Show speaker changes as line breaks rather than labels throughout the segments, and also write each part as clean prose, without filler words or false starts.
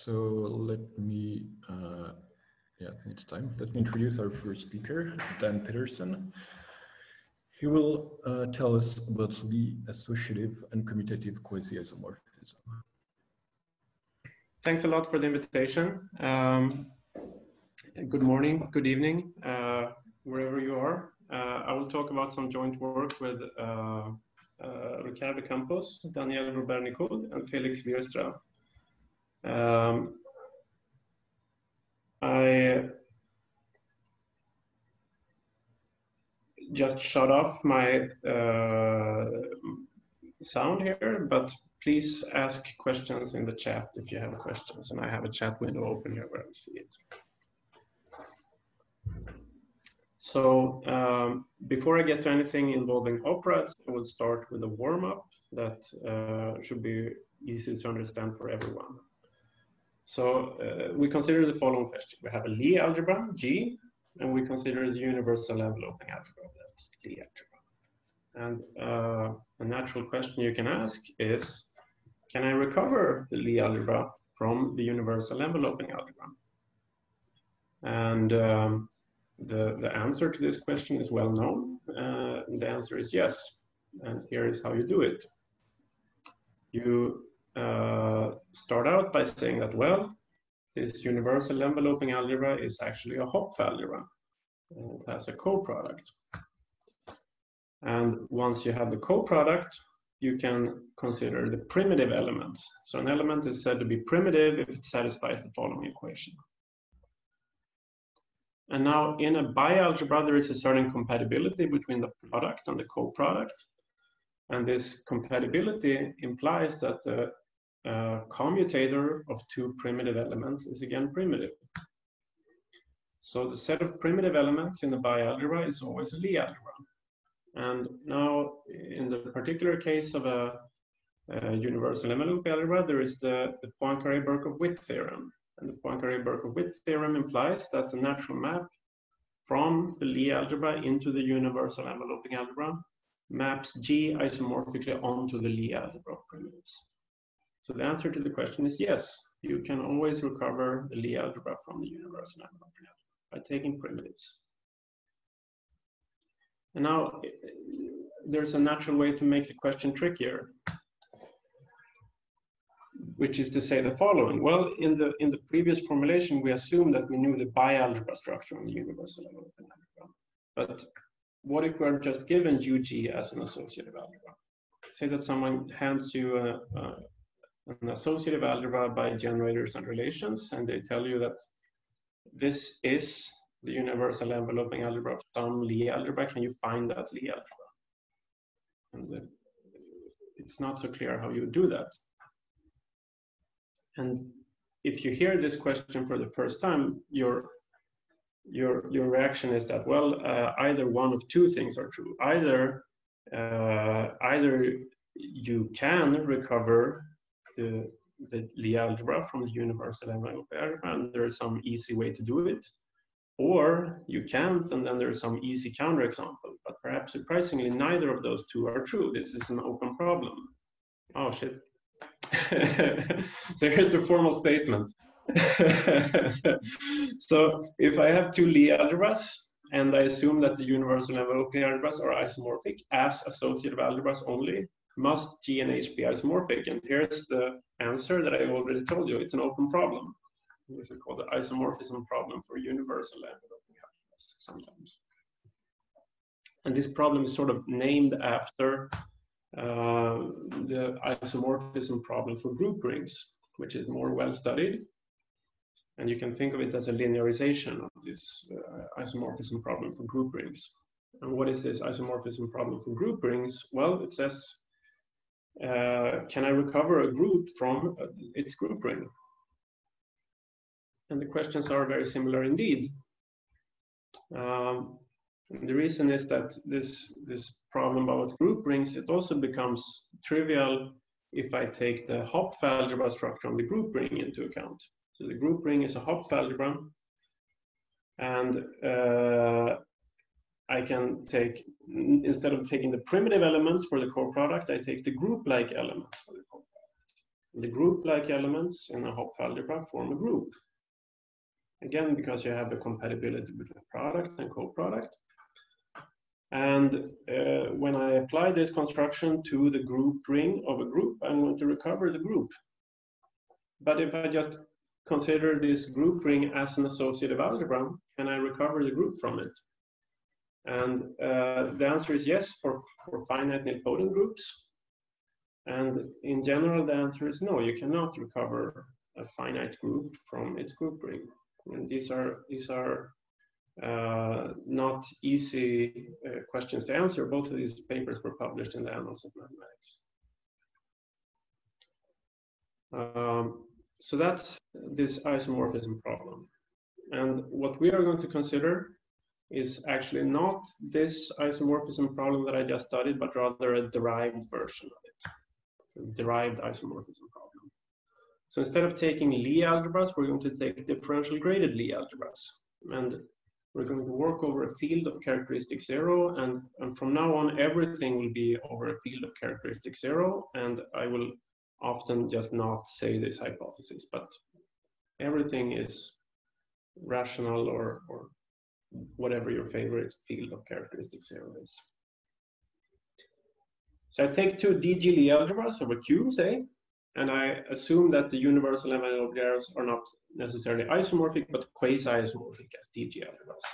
So let me, yeah, I think it's time. Let me introduce our first speaker, Dan Petersen. He will tell us about the associative and commutative quasi-isomorphism.
Thanks a lot for the invitation. Good morning, good evening, wherever you are. I will talk about some joint work with Ricardo Campos, Daniel Robert-Nicoud, and Felix Wierstra. I just shut off my sound here, but please ask questions in the chat if you have questions, and I have a chat window open here where I see it. So before I get to anything involving operas, I will start with a warm-up that should be easy to understand for everyone. So we consider the following question. We have a Lie algebra, G, and we consider the universal enveloping algebra, that's Lie algebra. And a natural question you can ask is, can I recover the Lie algebra from the universal enveloping algebra? And the answer to this question is well known. The answer is yes. And here is how you do it. You start out by saying that, well, this universal enveloping algebra is actually a Hopf algebra. It has a coproduct. And once you have the coproduct, you can consider the primitive elements. So an element is said to be primitive if it satisfies the following equation. And now in a bialgebra, there is a certain compatibility between the product and the coproduct. And this compatibility implies that the commutator of two primitive elements is again primitive. So the set of primitive elements in the bialgebra is always a Lie algebra. And now in the particular case of a universal enveloping algebra, there is the Poincaré-Birkhoff-Witt theorem. And the Poincaré-Birkhoff-Witt theorem implies that the natural map from the Lie algebra into the universal enveloping algebra maps G isomorphically onto the Lie algebra of primitives. So the answer to the question is yes, you can always recover the Lie algebra from the universal enveloping algebra by taking primitives. And now there's a natural way to make the question trickier, which is to say the following. Well, in the previous formulation, we assumed that we knew the bialgebra structure on the universal enveloping algebra. But what if we're just given UG as an associative algebra? Say that someone hands you an associative algebra by generators and relations, and they tell you that this is the universal enveloping algebra of some Lie algebra. Can you find that Lie algebra? And it's not so clear how you do that. And if you hear this question for the first time, your reaction is that, well, either one of two things are true. Either you can recover the Lie algebra from the universal enveloping algebra, and there is some easy way to do it, or you can't, and then there is some easy counterexample. But perhaps surprisingly, neither of those two are true. This is an open problem. Oh shit. So here's the formal statement. So if I have two Lie algebras, and I assume that the universal enveloping algebras are isomorphic as associative algebras only, must G and H be isomorphic? And here's the answer that I already told you. It's an open problem. This is called the isomorphism problem for universal enveloping algebras sometimes. And this problem is sort of named after the isomorphism problem for group rings, which is more well studied. And you can think of it as a linearization of this isomorphism problem for group rings. And what is this isomorphism problem for group rings? Well, it says, can I recover a group from its group ring? And the questions are very similar indeed. And the reason is that this problem about group rings, it also becomes trivial if I take the Hopf algebra structure on the group ring into account. So the group ring is a Hopf algebra, and I can take, instead of taking the primitive elements for the coproduct, I take the group-like elements for the coproduct. The group-like elements in a Hopf algebra form a group. Again, because you have a compatibility between product and co-product. And when I apply this construction to the group ring of a group, I'm going to recover the group. But if I just consider this group ring as an associative algebra, can I recover the group from it? And the answer is yes for finite nilpotent groups. And in general, the answer is no, you cannot recover a finite group from its group ring. And these are not easy questions to answer. Both of these papers were published in the Annals of Mathematics. So that's this isomorphism problem. And what we are going to consider is actually not this isomorphism problem that I just studied, but rather a derived version of it, a derived isomorphism problem. So instead of taking Lie algebras, we're going to take differential graded Lie algebras. And we're going to work over a field of characteristic 0, and from now on, everything will be over a field of characteristic 0, and I will often just not say this hypothesis, but everything is rational or whatever your favorite field of characteristic 0 is. So I take two DG Lie algebras over Q, say, and I assume that the universal envelope layers are not necessarily isomorphic, but quasi-isomorphic as DG algebras.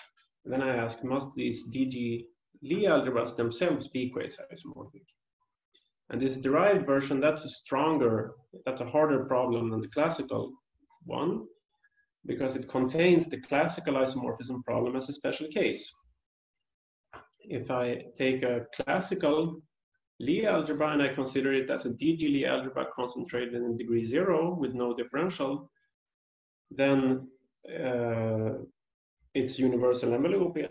And then I ask, must these DG Lie algebras themselves be quasi-isomorphic? And this derived version, that's a harder problem than the classical one, because it contains the classical isomorphism problem as a special case. If I take a classical Lie algebra and I consider it as a DG Lie algebra concentrated in degree 0 with no differential, then its universal enveloping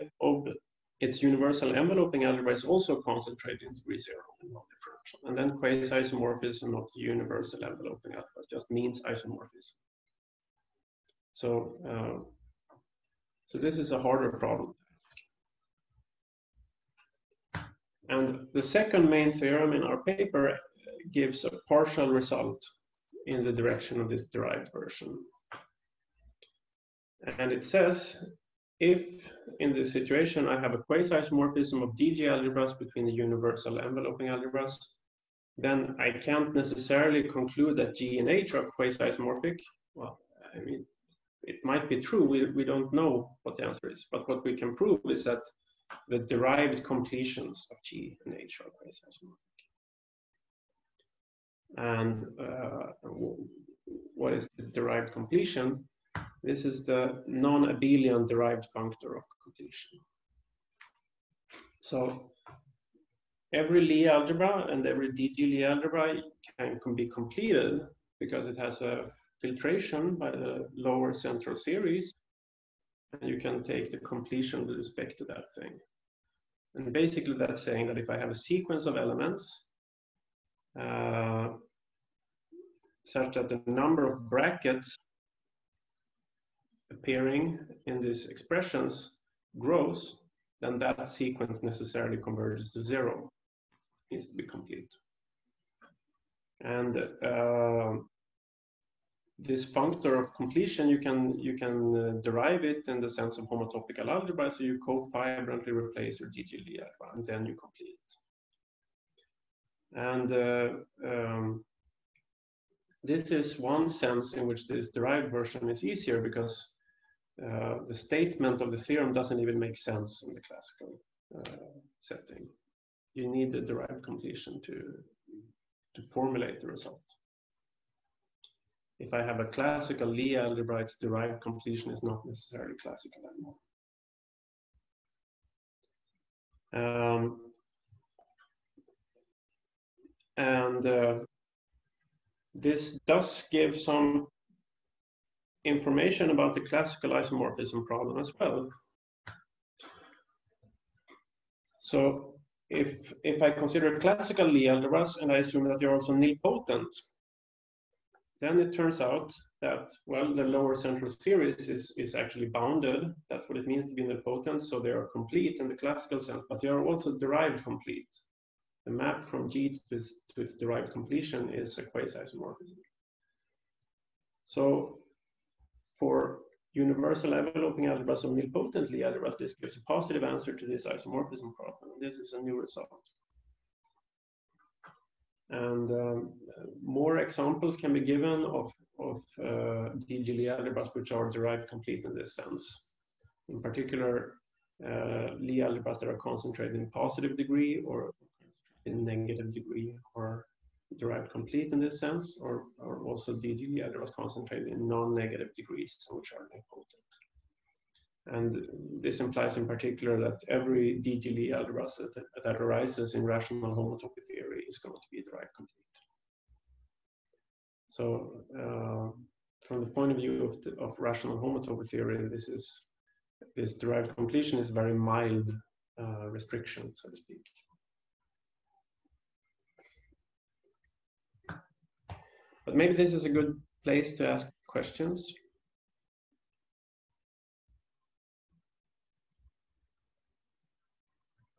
algebra is also concentrated in degree 0 with no differential. And then quasi-isomorphism of the universal enveloping algebra just means isomorphism. So this is a harder problem. And the second main theorem in our paper gives a partial result in the direction of this derived version. And it says, if in this situation I have a quasi-isomorphism of DG algebras between the universal enveloping algebras, then I can't necessarily conclude that G and H are quasi-isomorphic. Well, I mean, it might be true, we don't know what the answer is, but what we can prove is that the derived completions of G and H are quasi-isomorphic. And what is this derived completion? This is the non-abelian derived functor of completion. So every Lie algebra and every DG Lie algebra can be completed because it has a filtration by the lower central series, and you can take the completion with respect to that thing. And basically that's saying that if I have a sequence of elements such that the number of brackets appearing in these expressions grows, then that sequence necessarily converges to 0. It needs to be complete. And this functor of completion, you can derive it in the sense of homotopical algebra. So you cofibrantly replace your DG Lie algebra, and then you complete it. And this is one sense in which this derived version is easier, because the statement of the theorem doesn't even make sense in the classical setting. You need the derived completion to formulate the result. If I have a classical Lie algebra, its derived completion is not necessarily classical anymore. This does give some information about the classical isomorphism problem as well. So if I consider classical Lie algebras and I assume that they're also nilpotent, then it turns out that, well, the lower central series is actually bounded. That's what it means to be nilpotent. So they are complete in the classical sense, but they are also derived complete. The map from G to its derived completion is a quasi-isomorphism. So for universal enveloping algebras of nilpotent Lie algebras, this gives a positive answer to this isomorphism problem. This is a new result. And more examples can be given of DG Lie algebras which are derived complete in this sense. In particular, Lie algebras that are concentrated in positive degree or in negative degree are derived complete in this sense, or also DG Lie algebras concentrated in non-negative degrees, which are nilpotent. And this implies in particular that every DG Lie algebra that arises in rational homotopy theory is going to be derived complete. So from the point of view of rational homotopy theory, this derived completion is very mild restriction, so to speak. But maybe this is a good place to ask questions.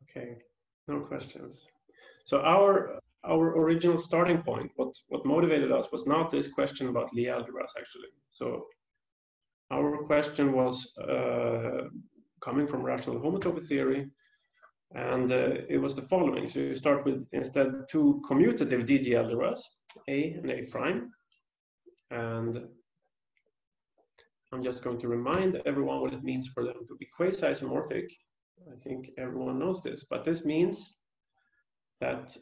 Okay, no questions. So our original starting point, what motivated us was not this question about Lie algebras actually. So our question was coming from rational homotopy theory, and it was the following. So you start with instead two commutative DG algebras, A and A prime, and I'm just going to remind everyone what it means for them to be quasi-isomorphic. I think everyone knows this, but this means that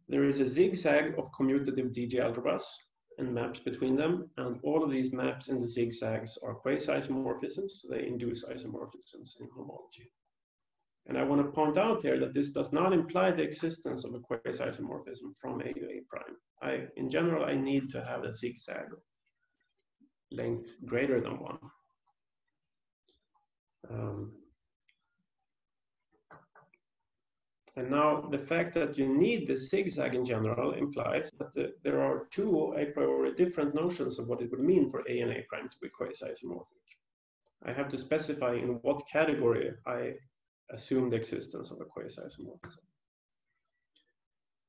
there is a zigzag of commutative DG algebras and maps between them, and all of these maps in the zigzags are quasi-isomorphisms. So they induce isomorphisms in homology. And I want to point out here that this does not imply the existence of a quasi-isomorphism from A to A prime. In general, I need to have a zigzag of length greater than 1. And now the fact that you need the zigzag in general implies that there are two a priori different notions of what it would mean for A and A prime to be quasi-isomorphic. I have to specify in what category I assume the existence of a quasi-isomorphism.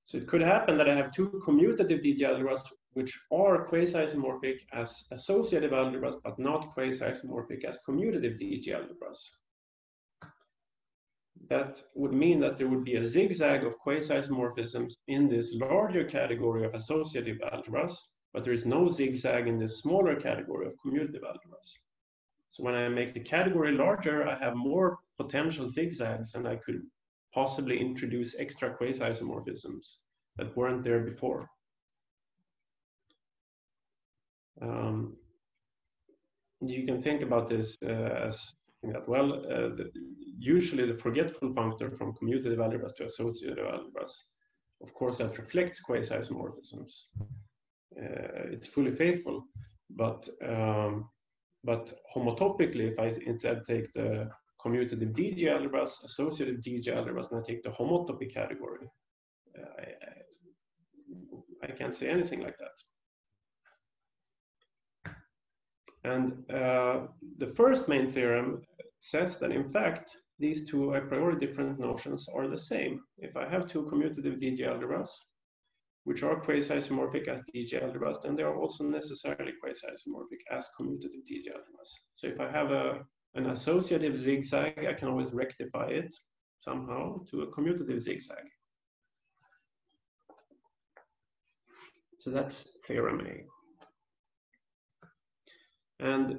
So it could happen that I have two commutative DG algebras which are quasi-isomorphic as associative algebras, but not quasi-isomorphic as commutative DG algebras. That would mean that there would be a zigzag of quasi-isomorphisms in this larger category of associative algebras, but there is no zigzag in this smaller category of commutative algebras. So when I make the category larger, I have more potential zigzags, and I could possibly introduce extra quasi-isomorphisms that weren't there before. You can think about this as that, well, usually the forgetful functor from commutative algebras to associative algebras, of course, that reflects quasi-isomorphisms. It's fully faithful, but homotopically, if I instead take the commutative DG algebras, associative DG algebras, and I take the homotopy category, I can't say anything like that. And the first main theorem says that, in fact, these two a priori different notions are the same. If I have two commutative DG algebras, which are quasi-isomorphic as DG algebras, then they are also necessarily quasi-isomorphic as commutative DG algebras. So if I have an associative zigzag, I can always rectify it somehow to a commutative zigzag. So that's theorem A. And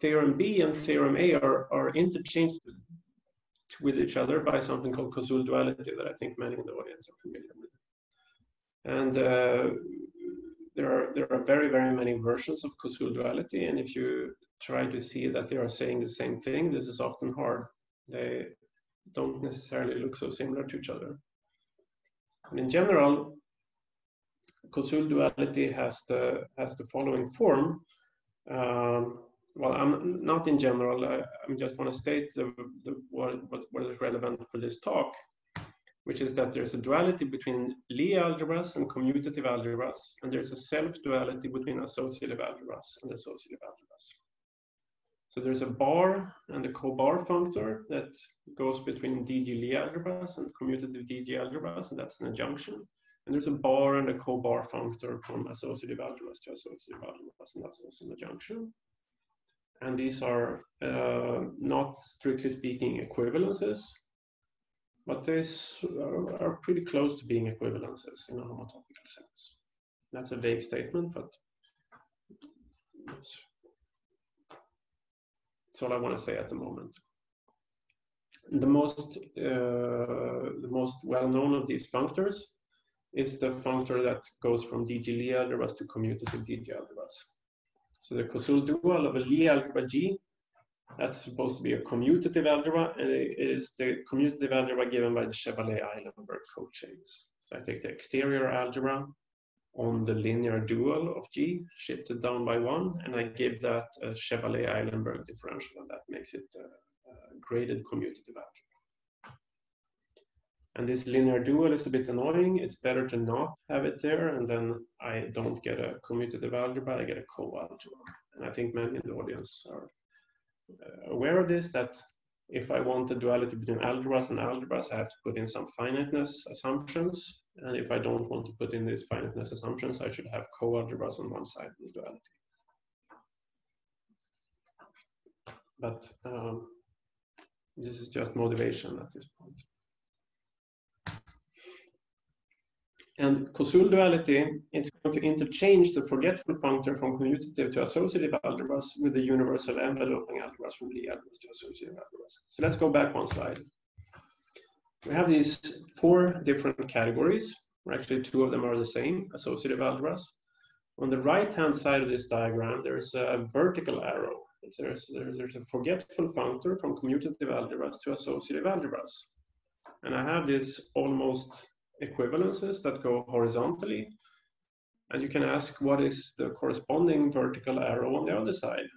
theorem B and theorem A are interchanged with each other by something called Koszul duality that I think many in the audience are familiar with. And there are very, very many versions of Koszul duality, and if you try to see that they are saying the same thing, this is often hard. They don't necessarily look so similar to each other. And in general, Koszul duality has the following form. Well, I'm not in general. I just want to state what is relevant for this talk, which is that there's a duality between Lie algebras and commutative algebras, and there's a self-duality between associative algebras and associative algebras. So there's a bar and a co-bar functor that goes between DG Lie algebras and commutative DG algebras, and that's an adjunction. And there's a bar and a co-bar functor from associative algebras to associative algebras, and that's also an adjunction. And these are not strictly speaking equivalences, but they are pretty close to being equivalences in a homotopical sense. That's a vague statement, but that's all I want to say at the moment. The most well-known of these functors is the functor that goes from DG Lie algebras to commutative DG algebras. So the Kosul dual of a Lie algebra G, that's supposed to be a commutative algebra, and it is the commutative algebra given by the Chevalley-Eilenberg cochains. So I take the exterior algebra on the linear dual of G, shifted down by 1, and I give that a Chevalley-Eilenberg differential, and that makes it a graded commutative algebra. And this linear dual is a bit annoying. It's better to not have it there, and then I don't get a commutative algebra, I get a co-algebra. And I think many in the audience are aware of this, that if I want a duality between algebras and algebras, I have to put in some finiteness assumptions. And if I don't want to put in these finiteness assumptions, I should have co-algebras on one side of the duality. But this is just motivation at this point. And Kosul duality, it's going to interchange the forgetful functor from commutative to associative algebras with the universal enveloping algebras from Lie algebras to associative algebras. So let's go back one slide. We have these 4 different categories, or actually 2 of them are the same, associative algebras. On the right-hand side of this diagram, there's a vertical arrow. There's a forgetful functor from commutative algebras to associative algebras. And I have this almost equivalences that go horizontally, and you can ask what is the corresponding vertical arrow on the other side,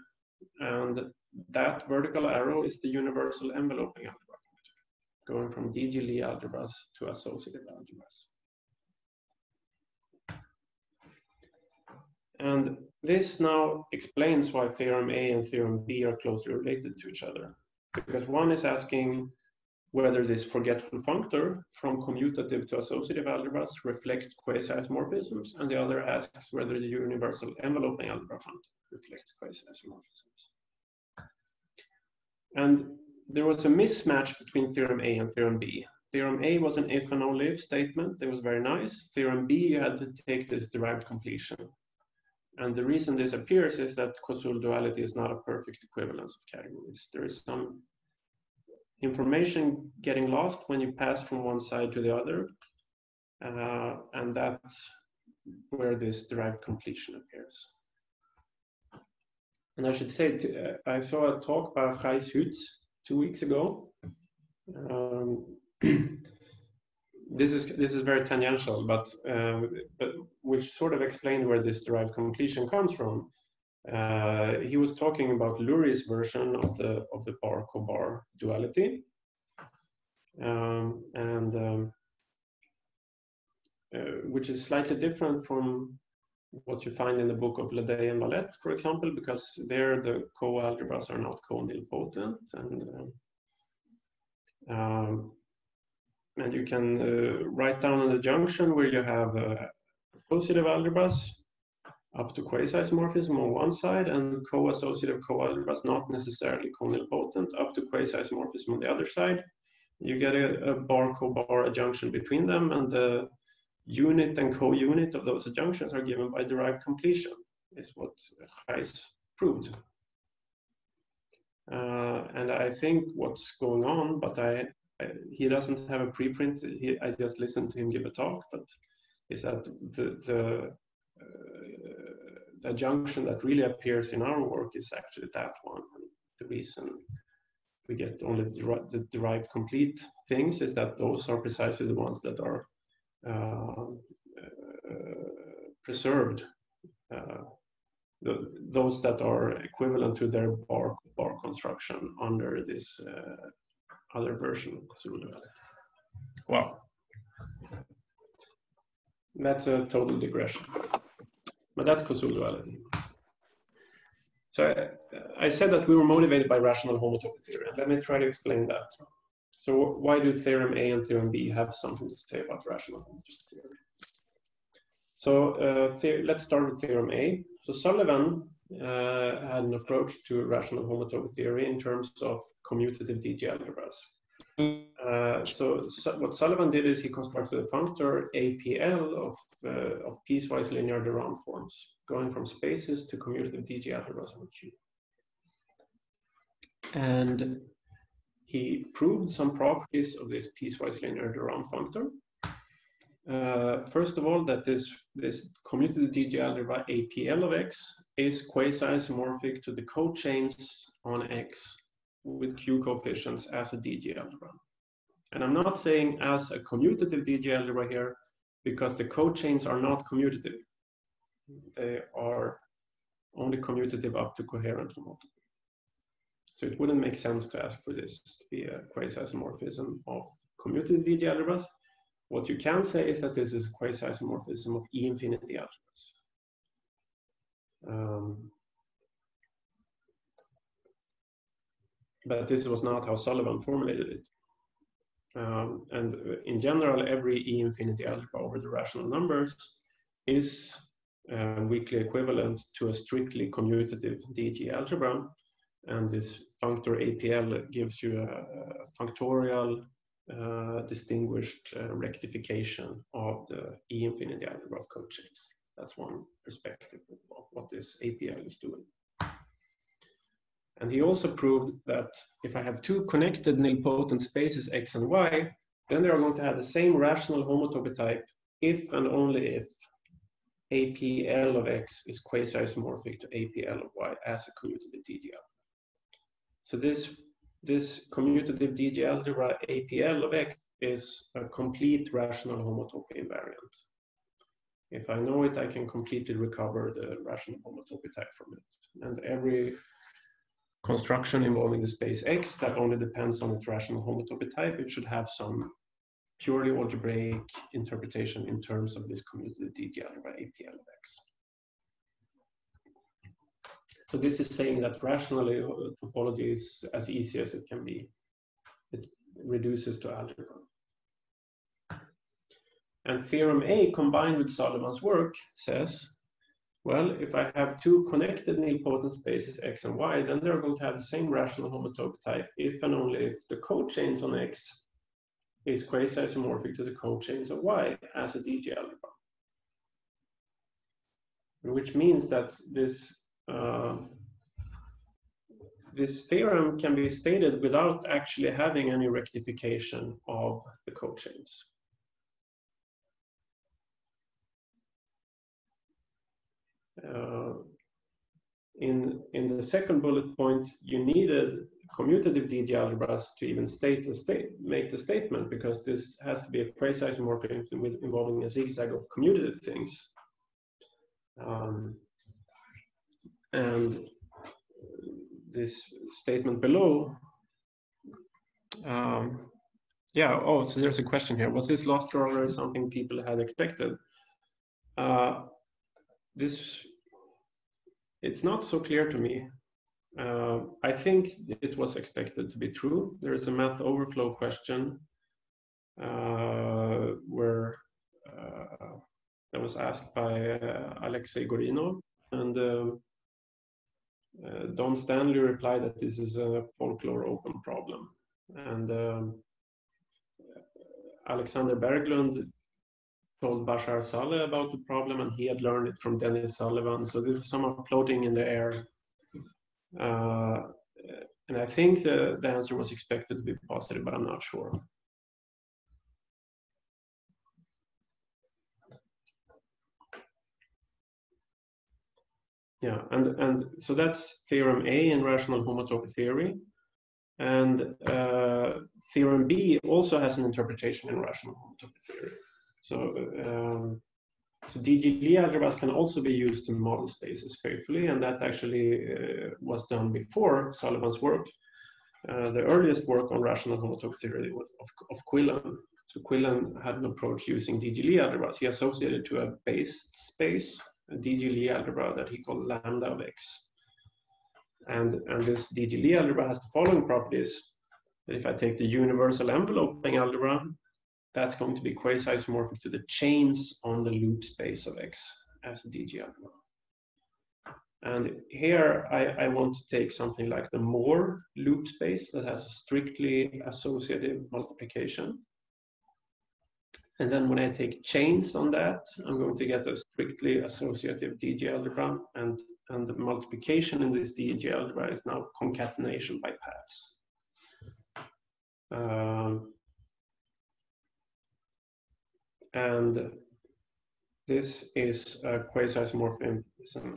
and that vertical arrow is the universal enveloping algebra functor, going from DG Lie algebras to associative algebras. And this now explains why theorem A and theorem B are closely related to each other, because one is asking whether this forgetful functor from commutative to associative algebras reflects quasi-isomorphisms, and the other asks whether the universal enveloping algebra functor reflects quasi-isomorphisms. And there was a mismatch between theorem A and theorem B. Theorem A was an if and only if statement. It was very nice. Theorem B, you had to take this derived completion. And the reason this appears is that Kosul duality is not a perfect equivalence of categories. There is some information getting lost when you pass from one side to the other, and that's where this derived completion appears. And I should say, I saw a talk by Gijs Huets 2 weeks ago. This is very tangential, but which sort of explained where this derived completion comes from. He was talking about Lurie's version of the bar-cobar duality, which is slightly different from what you find in the book of Ledet and Valette, for example, because there the co-algebras are not co-nilpotent, and you can write down an adjunction where you have associative algebras up to quasi-isomorphism on one side, and co-associative co-algebras not necessarily co-nilpotent up to quasi-isomorphism on the other side. You get a bar-co-bar adjunction between them, and the unit and co-unit of those adjunctions are given by derived completion, is what Gijs proved. And I think what's going on, but he doesn't have a preprint, I just listened to him give a talk, but is that the adjunction that really appears in our work is actually that one. And the reason we get only the derived complete things is that those are precisely the ones that are preserved, those that are equivalent to their bar construction under this other version of Kosul duality. Wow. That's a total digression. But that's Kosul duality. So I said that we were motivated by rational homotopy theory. Let me try to explain that. So why do theorem A and theorem B have something to say about rational homotopy theory? So let's start with theorem A. So Sullivan had an approach to rational homotopy theory in terms of commutative DG algebras. So what Sullivan did is he constructed a functor APL of piecewise linear de Rham forms, going from spaces to commutative DG algebras over Q. And he proved some properties of this piecewise linear de Rham functor. First of all, that this commutative DG algebra APL of X is quasi-isomorphic to the cochains on X with Q coefficients as a DG algebra. And I'm not saying as a commutative DG algebra here, because the cochains are not commutative. They are only commutative up to coherent homotopy. So it wouldn't make sense to ask for this to be a quasi-isomorphism of commutative DG algebras. What you can say is that this is a quasi-isomorphism of E-infinity algebras. But this was not how Sullivan formulated it. And in general, every E-infinity algebra over the rational numbers is weakly equivalent to a strictly commutative DG algebra. And this functor APL gives you a functorial distinguished rectification of the E-infinity algebra of cochains. That's one perspective of what this APL is doing. And he also proved that if I have two connected nilpotent spaces X and Y, then they are going to have the same rational homotopy type if and only if APL of X is quasi-isomorphic to APL of Y as a commutative DG algebra. So this commutative DG algebra APL of X is a complete rational homotopy invariant. If I know it, I can completely recover the rational homotopy type from it. And every construction involving the space X that only depends on its rational homotopy type, it should have some purely algebraic interpretation in terms of this commutative DG algebra APL of X. So this is saying that rationally topology is as easy as it can be. It reduces to algebra. And theorem A combined with Sullivan's work says, well, if I have two connected nilpotent spaces X and Y, then they're going to have the same rational homotopy type if and only if the cochains on X is quasi-isomorphic to the cochains of Y as a DG algebra. Which means that this theorem can be stated without actually having any rectification of the cochains. In the second bullet point, you needed commutative DG algebras to even make the statement, because this has to be a quasi-isomorphism involving a zigzag of commutative things. And this statement below, so there's a question here. Was this lost or something people had expected? It's not so clear to me. I think it was expected to be true. There is a math overflow question where that was asked by Alexei Gorinov, and Don Stanley replied that this is a folklore open problem. And Alexander Berglund told Bashar Saleh about the problem, and he had learned it from Dennis Sullivan. So this was somehow floating in the air. And I think the answer was expected to be positive, but I'm not sure. Yeah, and so that's theorem A in rational homotopy theory. And theorem B also has an interpretation in rational homotopy theory. So, so DG Lie algebras can also be used to model spaces faithfully, and that actually was done before Sullivan's work. The earliest work on rational homotopy theory was of Quillen. So Quillen had an approach using DG Lie algebras. He associated to a based space, a DG Lie algebra that he called lambda of X. And this DG Lie algebra has the following properties. That if I take the universal enveloping algebra, that's going to be quasi-isomorphic to the chains on the loop space of X as a DG algebra. And here I want to take something like the Moore loop space that has a strictly associative multiplication. And then when I take chains on that, I'm going to get a strictly associative DG algebra, and the multiplication in this DG algebra is now concatenation by paths. And this is a quasi-isomorphism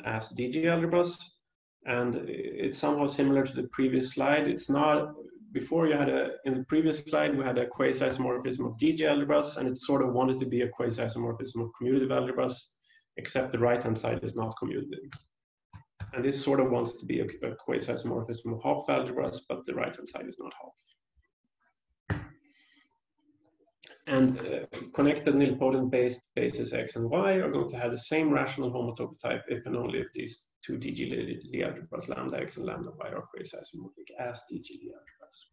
as DG algebras, and it's somehow similar to the previous slide. It's not, before you had in the previous slide, we had a quasi-isomorphism of DG algebras, and it sort of wanted to be a quasi-isomorphism of commutative algebras, except the right-hand side is not commutative. And this sort of wants to be a quasi-isomorphism of Hopf algebras, but the right-hand side is not Hopf. And connected nilpotent based bases X and Y are going to have the same rational homotopy type if and only if these two DG Lie algebras, lambda X and lambda Y, are quasi-isomorphic as DG Lie algebras.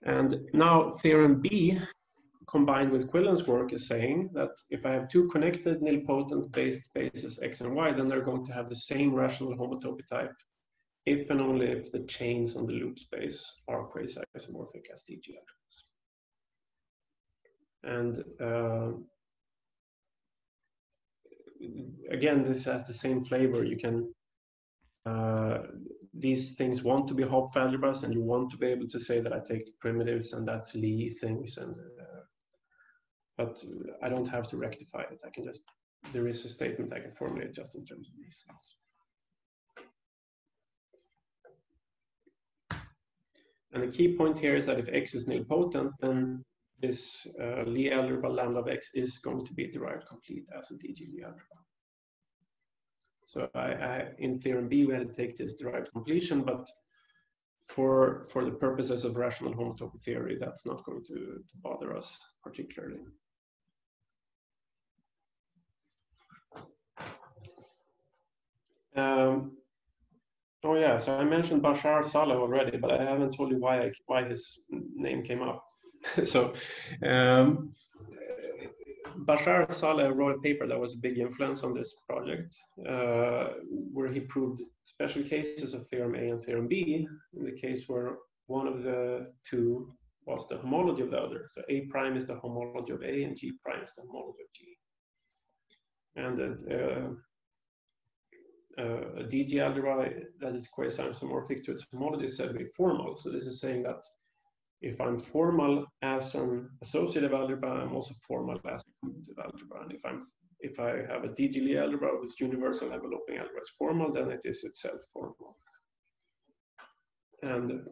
And now theorem B, combined with Quillen's work, is saying that if I have two connected nilpotent based bases X and Y, then they're going to have the same rational homotopy type if and only if the chains on the loop space are quasi-isomorphic as DG algebras. And again, this has the same flavor. You can, these things want to be Hopf algebras, and you want to be able to say that I take the primitives and that's Lie things, and but I don't have to rectify it. I can just, there is a statement I can formulate just in terms of these things. And the key point here is that if X is nilpotent, then this Lie algebra lambda of X is going to be derived complete as a DG Lie algebra. So in theorem B, we had to take this derived completion, but for the purposes of rational homotopy theory, that's not going to bother us particularly. Oh yeah, so I mentioned Bashar Saleh already, but I haven't told you why his name came up. So Bashar Saleh wrote a paper that was a big influence on this project, where he proved special cases of theorem A and theorem B, in the case where one of the two was the homology of the other. So A prime is the homology of A and G prime is the homology of G. And a DG algebra that is quasi-isomorphic to its homology is said to be formal. So this is saying that if I'm formal as an associative algebra, I'm also formal as a commutative algebra. And if I have a DG Lie algebra with universal enveloping algebra is formal, then it is itself formal. And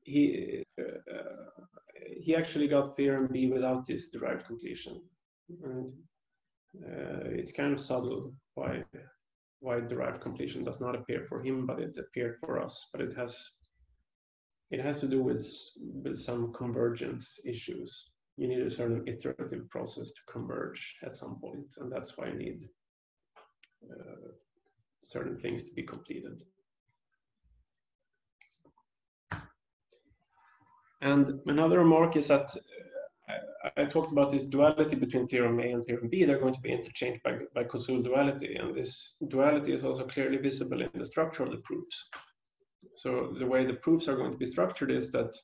he actually got theorem B without this derived completion. And it's kind of subtle why derived completion does not appear for him, but it appeared for us. But it has to do with some convergence issues. You need a certain iterative process to converge at some point, and that's why you need certain things to be completed. And another remark is that I talked about this duality between theorem A and theorem B. They're going to be interchanged by Kosul duality, and this duality is also clearly visible in the structure of the proofs. So the way the proofs are going to be structured is that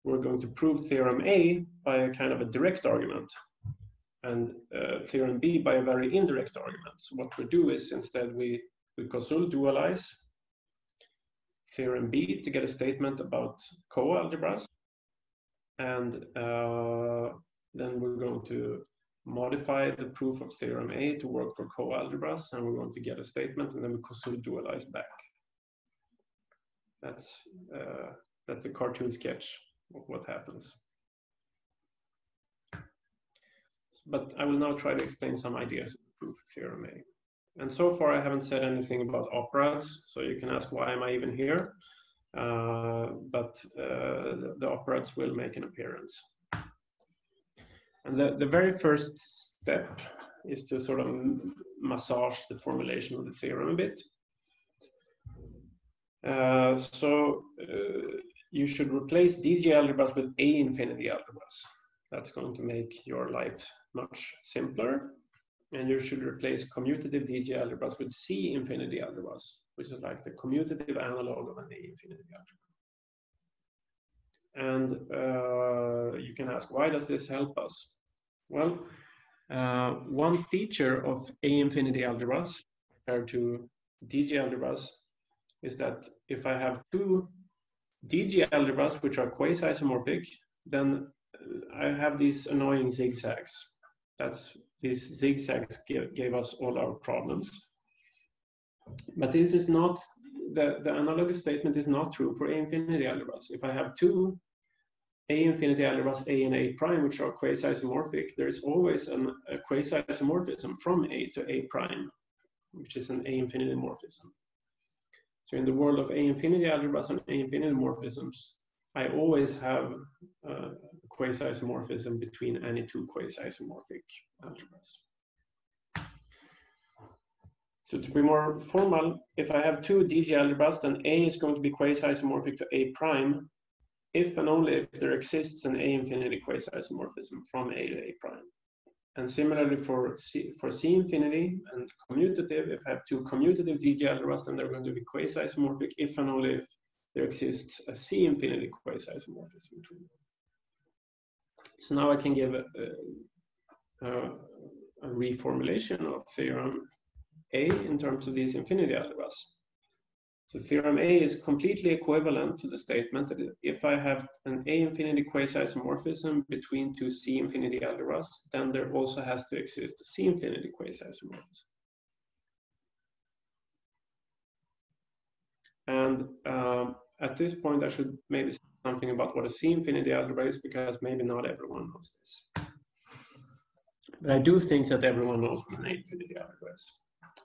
we're going to prove theorem A by a kind of a direct argument, and theorem B by a very indirect argument. So what we do is instead we Kosul dualize theorem B to get a statement about co-algebras, and then we're going to modify the proof of theorem A to work for co-algebras, and we're going to get a statement, and then we Kosul dualize back. That's a cartoon sketch of what happens. But I will now try to explain some ideas of the proof of theorem A. And so far I haven't said anything about operas, so you can ask why am I even here? But the operas will make an appearance. And the very first step is to sort of massage the formulation of the theorem a bit. You should replace DG algebras with A infinity algebras. That's going to make your life much simpler. And you should replace commutative DG algebras with C infinity algebras, which is like the commutative analog of an A infinity algebra. And you can ask, why does this help us? Well, one feature of A infinity algebras compared to DG algebras is that if I have two DG algebras which are quasi-isomorphic, then I have these annoying zigzags. These zigzags gave us all our problems. But this is not, the analogous statement is not true for A infinity algebras. If I have two A infinity algebras, A and A prime, which are quasi-isomorphic, there is always a quasi-isomorphism from A to A prime, which is an A infinity morphism. So in the world of A infinity algebras and A infinity morphisms, I always have a quasi-isomorphism between any two quasi-isomorphic algebras. So to be more formal, if I have two DG algebras, then A is going to be quasi-isomorphic to A prime, if and only if there exists an A infinity quasi-isomorphism from A to A prime. And similarly for C infinity and commutative, if I have two commutative DG algebras, then they're going to be quasi-isomorphic if and only if there exists a C infinity quasi-isomorphism between them. So now I can give a reformulation of theorem A in terms of these infinity algebras. So theorem A is completely equivalent to the statement that if I have an A infinity quasi-isomorphism between two C infinity algebras, then there also has to exist a C infinity quasi-isomorphism. And at this point, I should maybe say something about what a C infinity algebra is, because maybe not everyone knows this. But I do think that everyone knows what an A infinity algebra is.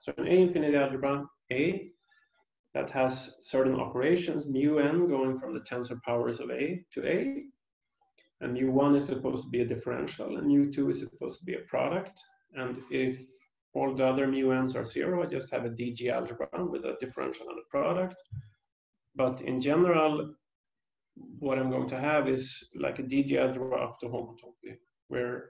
So an A infinity algebra, A, that has certain operations, mu n going from the tensor powers of A to A, and mu1 is supposed to be a differential, and mu2 is supposed to be a product. And if all the other mu n's are 0, I just have a DG algebra with a differential and a product. But in general, what I'm going to have is like a DG algebra up to homotopy, where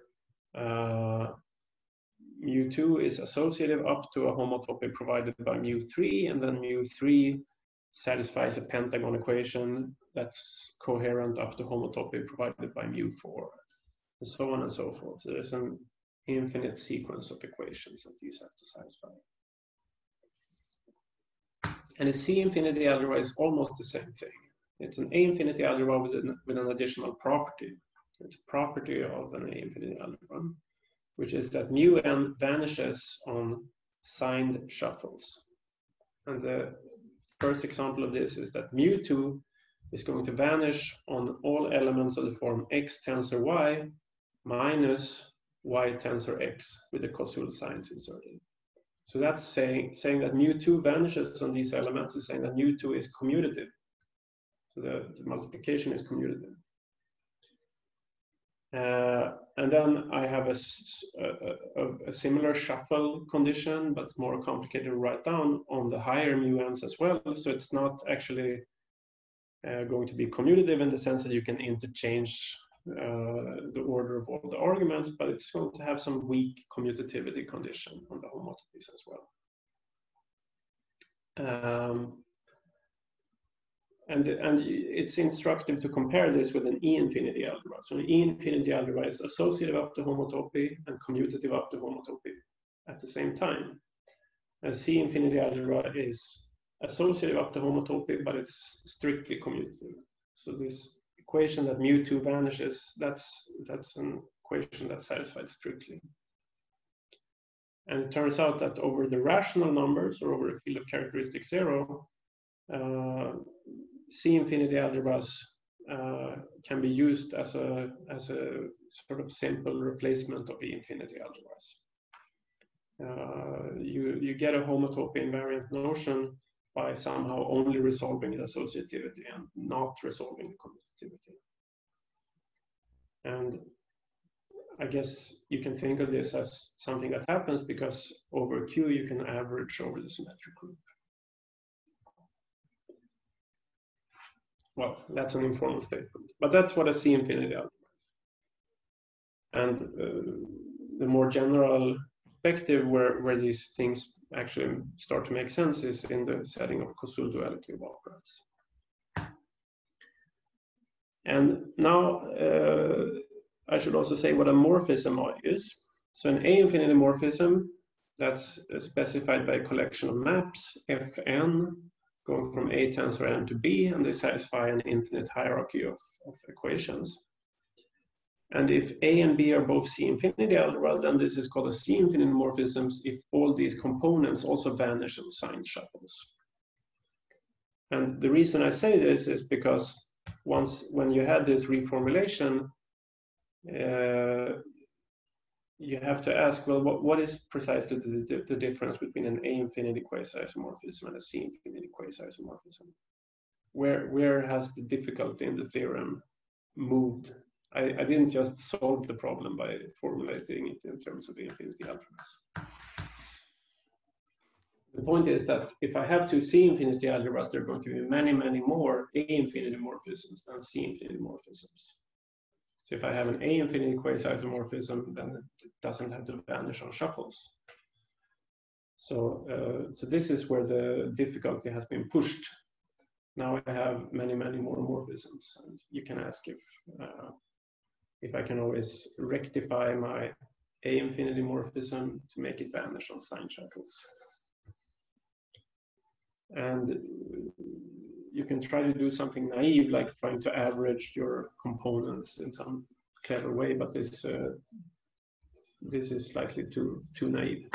mu2 is associative up to a homotopy provided by mu3, and then mu3 satisfies a pentagon equation that's coherent up to homotopy provided by mu4, and so on and so forth. So there's an infinite sequence of equations that these have to satisfy. And a C infinity algebra is almost the same thing. It's an A infinity algebra with an additional property. It's a property of an A infinity algebra, which is that mu n vanishes on signed shuffles. And the first example of this is that mu2 is going to vanish on all elements of the form x tensor y minus y tensor x with the cosine signs inserted. So that's saying that mu2 vanishes on these elements is saying that mu2 is commutative. So the multiplication is commutative. And then I have a similar shuffle condition, but it's more complicated to write down on the higher mu n's as well. So it's not actually going to be commutative in the sense that you can interchange the order of all the arguments, but it's going to have some weak commutativity condition on the homotopies as well. And it's instructive to compare this with an E infinity algebra. So an E infinity algebra is associative up to homotopy and commutative up to homotopy at the same time. And C infinity algebra is associative up to homotopy, but it's strictly commutative. So this equation that mu2 vanishes, that's an equation that's satisfied strictly. And it turns out that over the rational numbers, or over a field of characteristic 0, C infinity algebras can be used as a sort of simple replacement of E infinity algebras. You get a homotopy invariant notion by somehow only resolving the associativity and not resolving the commutativity. And I guess you can think of this as something that happens because over Q you can average over the symmetric group. well, that's an informal statement, but that's what a C infinity algebra is. And the more general perspective where these things actually start to make sense is in the setting of Koszul duality of operands. And now I should also say what a morphism is. So an A infinity morphism, that's specified by a collection of maps, Fn, going from A tensor n to B, and they satisfy an infinite hierarchy of equations. And if A and B are both C infinity algebra, then this is called a C infinity morphism if all these components also vanish in sign shuffles. And the reason I say this is because when you had this reformulation, you have to ask, well, what is precisely the difference between an A infinity quasi-isomorphism and a C infinity quasi-isomorphism? Where has the difficulty in the theorem moved? I didn't just solve the problem by formulating it in terms of the infinity algebras. The point is that if I have two C infinity algebras, there are going to be many, many more A infinity morphisms than C infinity morphisms. So if I have an A infinity quasi-isomorphism, then it doesn't have to vanish on shuffles. So, so this is where the difficulty has been pushed. Now I have many, many more morphisms, and you can ask if I can always rectify my A infinity morphism to make it vanish on sign shuffles. And you can try to do something naive, like trying to average your components in some clever way, but this is slightly too naive.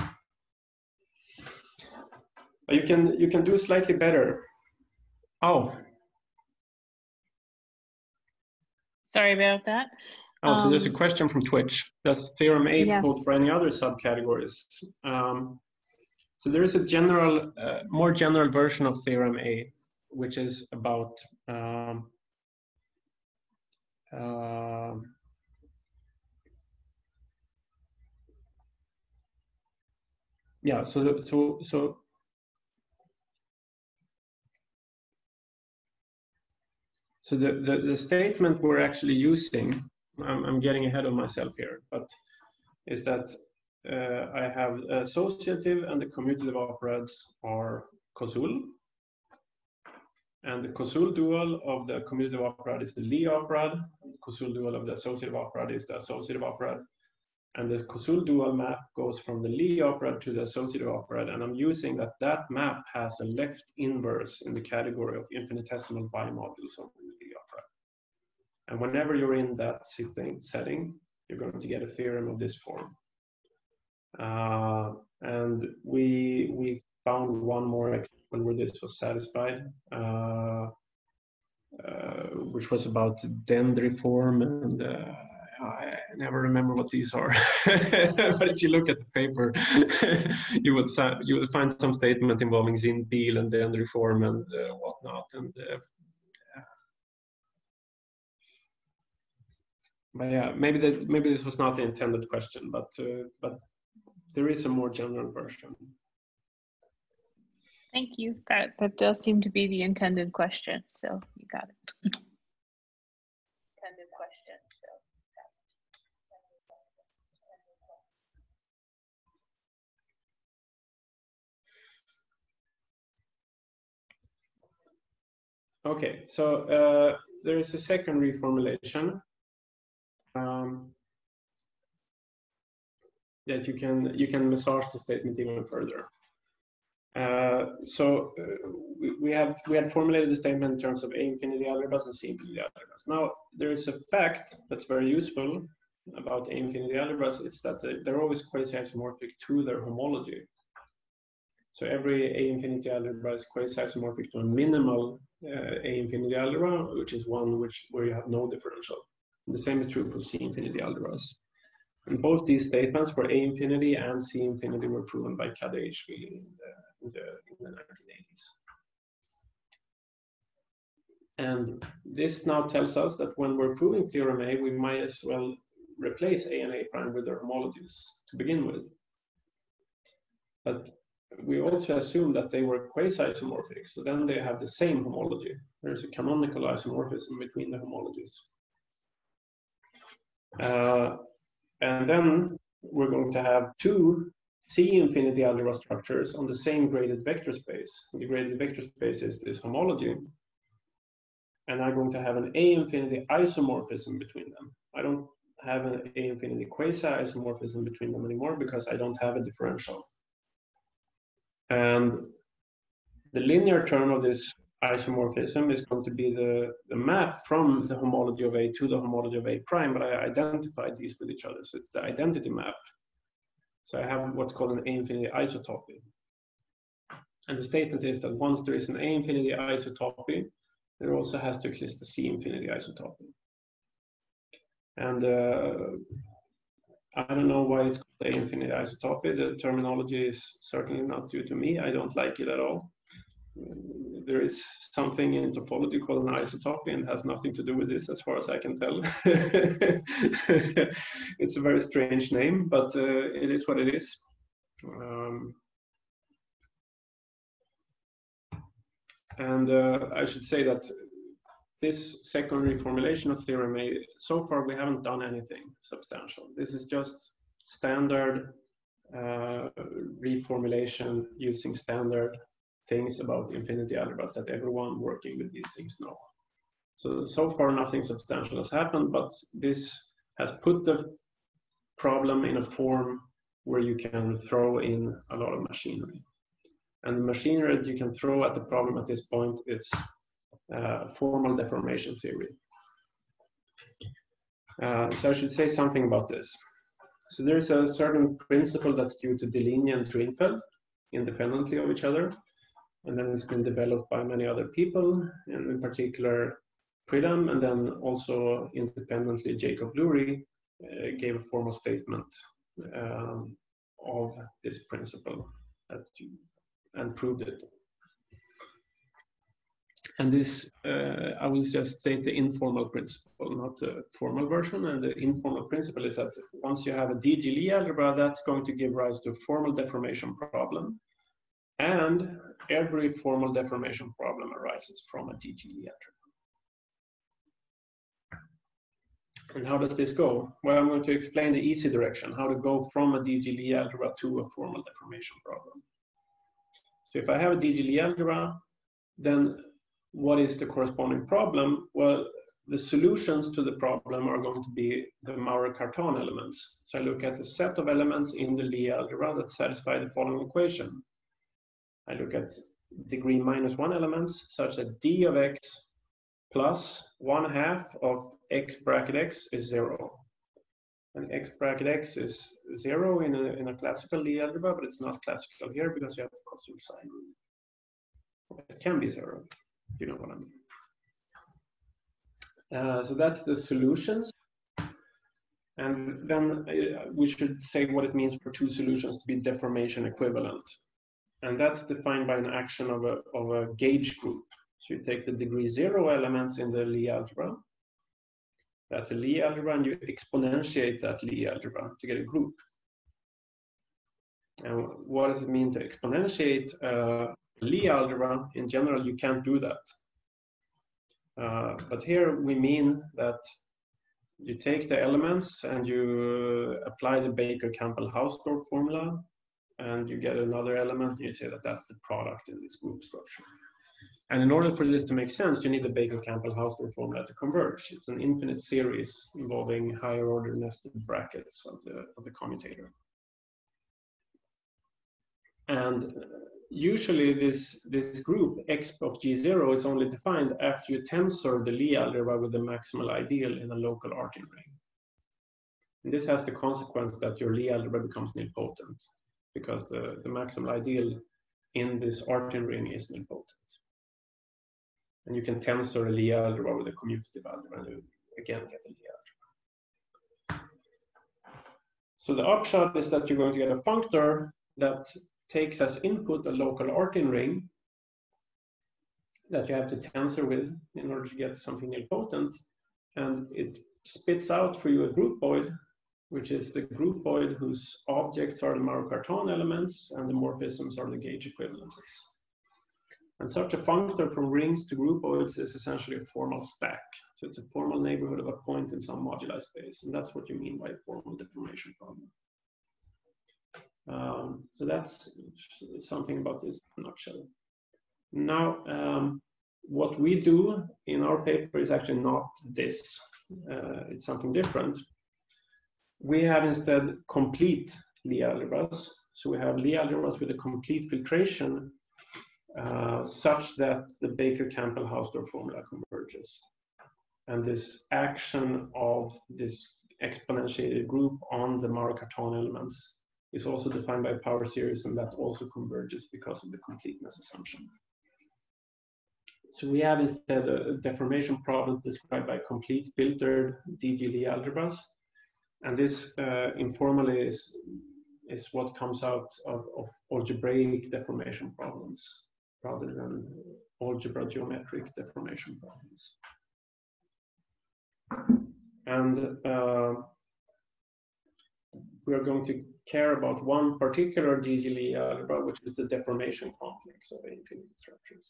But you can do slightly better. Oh,
sorry about that.
Oh, so there's a question from Twitch. Does theorem A
yes.
hold for any other subcategories? So there is a general, more general version of theorem A, which is about yeah. So the statement we're actually using, I'm getting ahead of myself here, but is that I have associative and the commutative operads are Koszul, and the Koszul dual of the commutative operad is the Lie operad, and the Koszul dual of the associative operad is the associative operad, and the Koszul dual map goes from the Lie operad to the associative operad, and I'm using that map has a left inverse in the category of infinitesimal bimodules of the Lie operad. And whenever you're in that setting, you're going to get a theorem of this form. And we found one more example where this was satisfied, which was about dendriform, and I never remember what these are. But if you look at the paper, you would find some statement involving Zin-Peel and dendriform and whatnot. And but yeah, maybe this was not the intended question, but there is a more general version.
Thank you. That does seem to be the intended question, so you got it. Intended question, so
Okay, so there is a second reformulation that you can massage the statement even further. We had formulated the statement in terms of A infinity algebras and C infinity algebras. Now there is a fact that's very useful about A infinity algebras. It's that they're always quasi-isomorphic to their homology. So every A infinity algebra is quasi-isomorphic to a minimal A infinity algebra, which is one where you have no differential. The same is true for C infinity algebras. And both these statements for A infinity and C infinity were proven by Kadejishvili in the 1980s. And this now tells us that when we're proving theorem A, we might as well replace A and A prime with their homologies to begin with. But we also assume that they were quasi-isomorphic. So then they have the same homology. There's a canonical isomorphism between the homologies. And then we're going to have two C-infinity algebra structures on the same graded vector space. The graded vector space is this homology. And I'm going to have an A-infinity isomorphism between them. I don't have an A-infinity quasi-isomorphism between them anymore because I don't have a differential. And the linear term of this isomorphism is going to be the map from the homology of A to the homology of A prime, but I identified these with each other. So it's the identity map. So I have what's called an A-infinity isotopy. And the statement is that once there is an A-infinity isotopy, there also has to exist a C-infinity isotopy. And I don't know why it's called A-infinity isotopy. The terminology is certainly not due to me. I don't like it at all. There is something in topology called an isotopy and has nothing to do with this as far as I can tell. It's a very strange name, but it is what it is. And I should say that this secondary formulation of theorem A, so far we haven't done anything substantial. This is just standard reformulation using standard things about infinity algebras that everyone working with these things know. So far nothing substantial has happened, but this has put the problem in a form where you can throw in a lot of machinery. And the machinery that you can throw at the problem at this point is formal deformation theory. So I should say something about this. So there's a certain principle that's due to Deligne and Drinfeld independently of each other. And then it's been developed by many other people, and in particular Pridham, and then also independently Jacob Lurie gave a formal statement of this principle and proved it. And this, I will just state the informal principle, not the formal version. And the informal principle is that once you have a DG Lie algebra, that's going to give rise to a formal deformation problem. And every formal deformation problem arises from a DG Lie algebra. And how does this go? Well, I'm going to explain the easy direction, how to go from a DG Lie algebra to a formal deformation problem. So if I have a DG Lie algebra, then what is the corresponding problem? Well, the solutions to the problem are going to be the Maurer-Cartan elements. So I look at the set of elements in the Lie algebra that satisfy the following equation. I look at degree -1 elements such that d of x plus 1/2 of x bracket x is 0. And x bracket x is 0 in a classical Lie algebra, but it's not classical here because you have the cosine sign rule. It can be 0, you know what I mean. So that's the solutions. And then we should say what it means for two solutions to be deformation equivalent. And that's defined by an action of a gauge group. So you take the degree 0 elements in the Lie algebra. That's a Lie algebra, and you exponentiate that Lie algebra to get a group. And what does it mean to exponentiate Lie algebra? In general, you can't do that. But here we mean that you take the elements and you apply the Baker-Campbell-Hausdorff formula, and you get another element, and you say that that's the product in this group structure. And in order for this to make sense, you need the Baker-Campbell-Hausdorff formula to converge. It's an infinite series involving higher order nested brackets of the commutator. And usually this group x of G0 is only defined after you tensor the Lie algebra with the maximal ideal in a local Artin ring. And this has the consequence that your Lie algebra becomes nilpotent, because the maximal ideal in this Artin ring is nilpotent. And you can tensor a Lie algebra with a commutative algebra, and you again get a Lie algebra. So the upshot is that you're going to get a functor that takes as input a local Artin ring that you have to tensor with in order to get something nilpotent, and it spits out for you a groupoid which is the groupoid whose objects are the Marquardt elements and the morphisms are the gauge equivalences. And such a functor from rings to groupoids is essentially a formal stack. So it's a formal neighborhood of a point in some moduli space. And that's what you mean by formal deformation problem. So that's something about this in a nutshell. Now, what we do in our paper is actually not this. It's something different. We have instead complete Lie algebras. So we have Lie algebras with a complete filtration such that the Baker-Campbell-Hausdorff formula converges. And this action of this exponentiated group on the Marquardt elements is also defined by power series, and that also converges because of the completeness assumption. So we have instead a deformation problem described by complete filtered DG Lie algebras. And this informally is what comes out of algebraic deformation problems rather than algebra geometric deformation problems. And we are going to care about one particular DG Lie algebra, which is the deformation complex of infinite structures.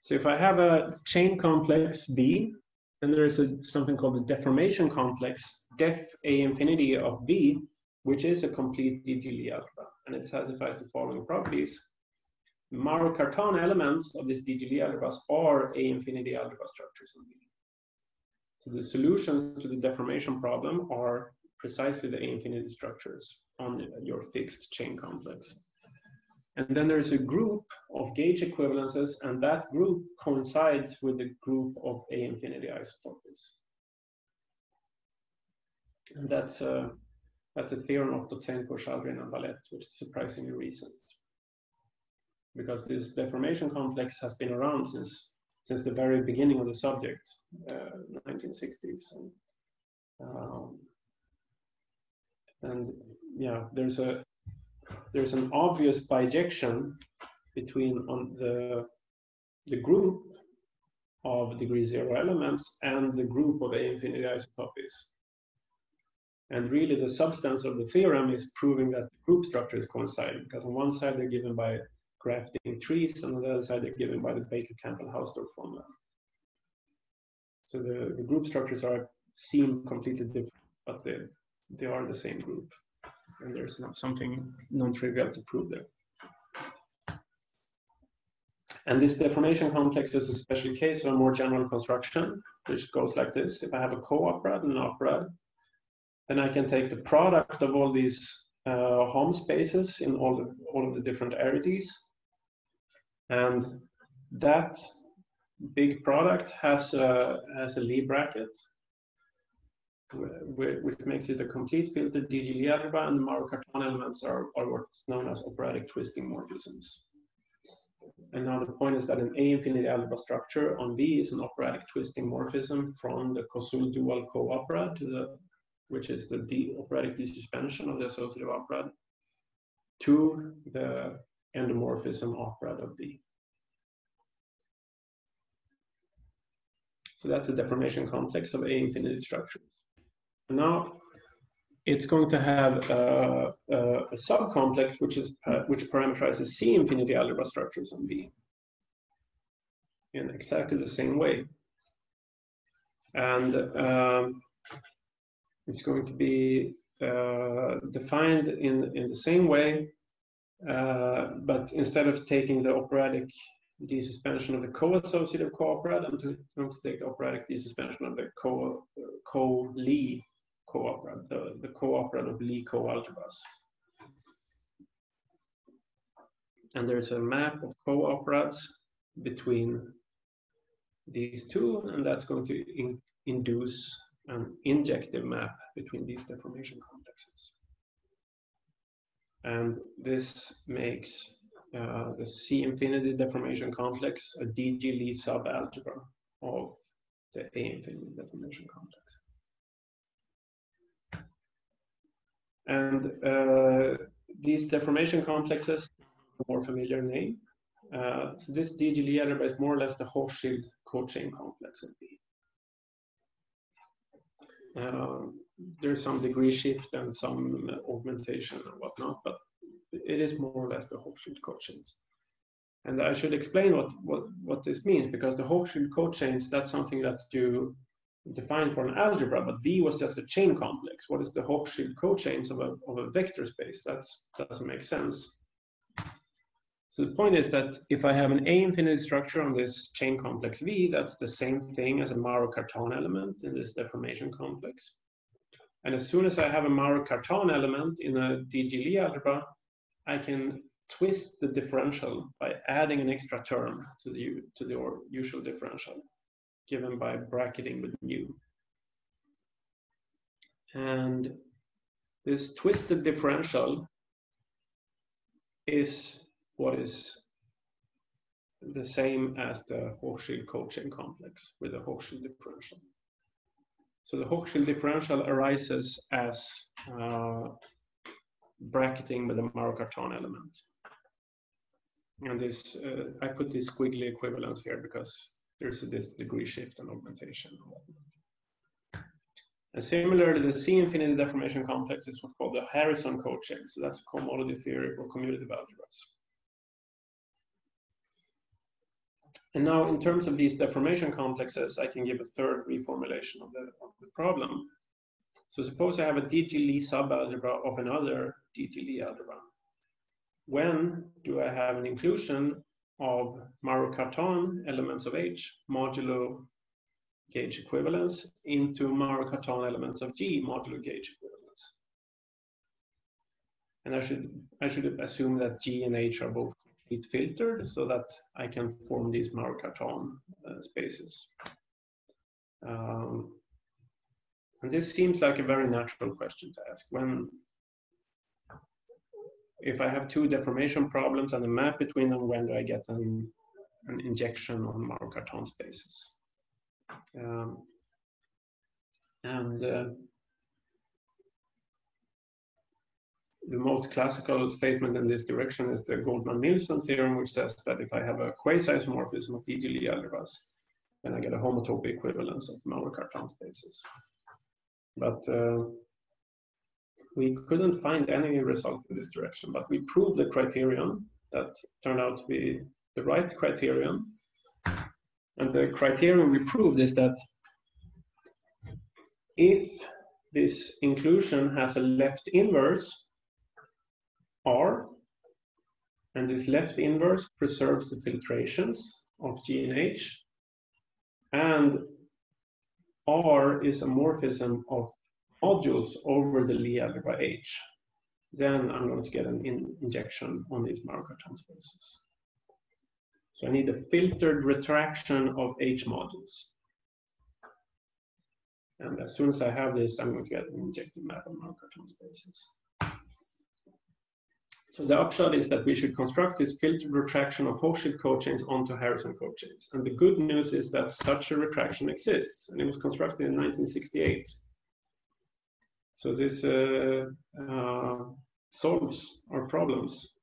So if I have a chain complex B, then there is something called the deformation complex, def A infinity of B, which is a complete DG Lie algebra. And it satisfies the following properties. Marquardt elements of this DG Lie algebras are A infinity algebra structures on B. So the solutions to the deformation problem are precisely the A infinity structures on your fixed chain complex. And then there's a group of gauge equivalences, and that group coincides with the group of A infinity isotopies. And that's a theorem of Totsenko, Shalgrin, and Valette, which is surprisingly recent, because this deformation complex has been around since the very beginning of the subject, 1960s. And yeah, there's an obvious bijection between the group of degree 0 elements and the group of A infinity isotopies. And really the substance of the theorem is proving that the group structures coincide, because on one side they're given by grafting trees, and on the other side they're given by the Baker-Campbell-Hausdorff formula. So the group structures seem completely different, but they are the same group. And there's something non-trivial to prove there. And this deformation complex is a special case of a more general construction, which goes like this. If I have a co-operad and an operad, then I can take the product of all these Hom spaces in all of the different arities. And that big product has a Lie bracket, which makes it a complete filtered DG Lie algebra, and the Marquardt elements are what's known as operatic twisting morphisms. And now the point is that an A infinity algebra structure on B is an operatic twisting morphism from the Kosul dual co-operad which is the operatic desuspension of the associative operad, to the endomorphism operad of B. So that's a deformation complex of A infinity structures. And now it's going to have a subcomplex which parameterizes C infinity algebra structures on B in exactly the same way. And it's going to be defined in the same way, but instead of taking the operatic desuspension of the co-associative co-operad, I'm going to take the operatic desuspension of the co-Lie co-operad, the co-operad of Lie co-algebras. And there's a map of co-operads between these two, and that's going to induce an injective map between these deformation complexes. And this makes the C infinity deformation complex a DG Lie subalgebra of the A infinity deformation complex. And these deformation complexes have a more familiar name. So this DG Lie algebra is more or less the Hochschild cochain complex of B. there's some degree shift and some augmentation and whatnot, but it is more or less the Hochschild cochains. And I should explain what this means, because the Hochschild cochains, that's something that you define for an algebra, but V was just a chain complex. What is the Hochschild cochains of a vector space? That doesn't make sense. So the point is that if I have an A infinity structure on this chain complex V, that's the same thing as a Maurer-Cartan element in this deformation complex. And as soon as I have a Maurer-Cartan element in a DG Lie algebra, I can twist the differential by adding an extra term to the usual differential, given by bracketing with mu. And this twisted differential is what is the same as the Hochschild cochain complex with the Hochschild differential. So the Hochschild differential arises as bracketing with a Maurer-Cartan element. And this, I put this squiggly equivalence here because there's this degree shift and augmentation. And similarly, the C infinity deformation complex is what's called the Harrison cochain. So that's a cohomology theory for commutative algebras. And now, in terms of these deformation complexes, I can give a third reformulation of the problem. So suppose I have a DG Lie subalgebra of another DG Lie algebra. When do I have an inclusion of Maurer-Cartan elements of H modulo gauge equivalence into Maurer-Cartan elements of G modulo gauge equivalence? And I should assume that G and H are both complete filtered so that I can form these Maurer-Cartan spaces. And this seems like a very natural question to ask. If I have two deformation problems and a map between them, when do I get an injection on Maurer-Cartan spaces? The most classical statement in this direction is the Goldman-Nielsen theorem, which says that if I have a quasi-isomorphism of DG Lie algebras, then I get a homotopy equivalence of Maurer-Cartan spaces. But we couldn't find any result in this direction, but we proved the criterion that turned out to be the right criterion. And the criterion we proved is that if this inclusion has a left inverse R, and this left inverse preserves the filtrations of G and H, and R is a morphism of modules over the Lie algebra H, then I'm going to get an injection on these Maurer-Cartan spaces. So I need a filtered retraction of H modules. And as soon as I have this, I'm going to get an injected map of Maurer-Cartan spaces. So the upshot is that we should construct this filtered retraction of Hochschild cochains onto Harrison cochains. And the good news is that such a retraction exists, and it was constructed in 1968. So this solves our problems.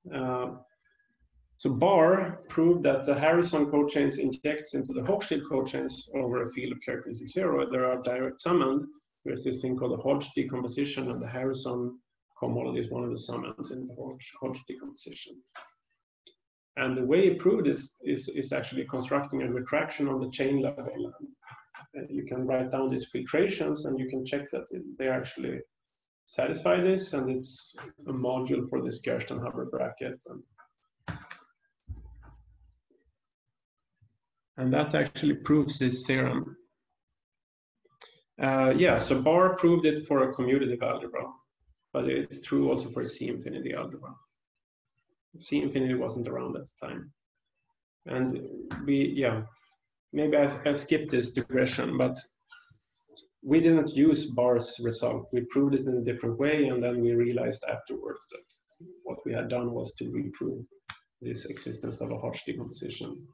So Barr proved that the Harrison cochains injects into the Hochschild cochains over a field of characteristic zero. There are direct summoned. There's this thing called the Hodge decomposition, and the Harrison cohomology is one of the summons in the Hodge decomposition. And the way he proved this is actually constructing a retraction on the chain level. You can write down these filtrations, and you can check that they actually satisfy this, and it's a module for this Gersten-Hubbard bracket. And that actually proves this theorem. So Barr proved it for a commutative algebra, but it's true also for a C infinity algebra. C infinity wasn't around at the time. And maybe I skipped this digression, but we didn't use Barr's result. We proved it in a different way, and then we realized afterwards that what we had done was to reprove this existence of a Hodge decomposition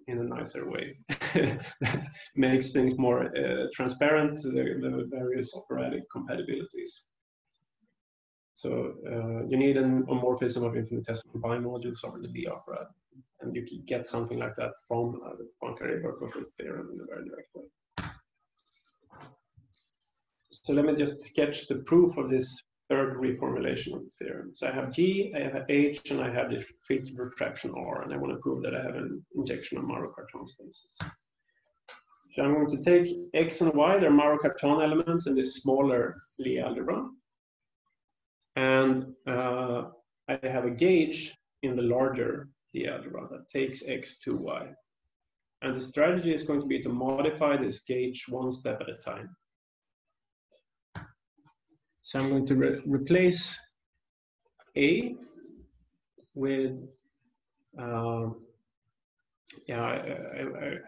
in a nicer way that makes things more transparent, the various operatic compatibilities. So you need an homomorphism of infinitesimal bimodules over the B opera, and you can get something like that from the Poincaré-Berkowitz theorem in a very direct way. So let me just sketch the proof of this third reformulation of the theorem. So I have G, I have H, and I have this filtered retraction R, and I want to prove that I have an injection of Marrow-Cartan spaces. So I'm going to take X and Y, they're Marrow-Cartan elements in this smaller Lie algebra. And I have a gauge in the larger Lie algebra that takes X to Y. And the strategy is going to be to modify this gauge one step at a time. So I'm going to replace A with, I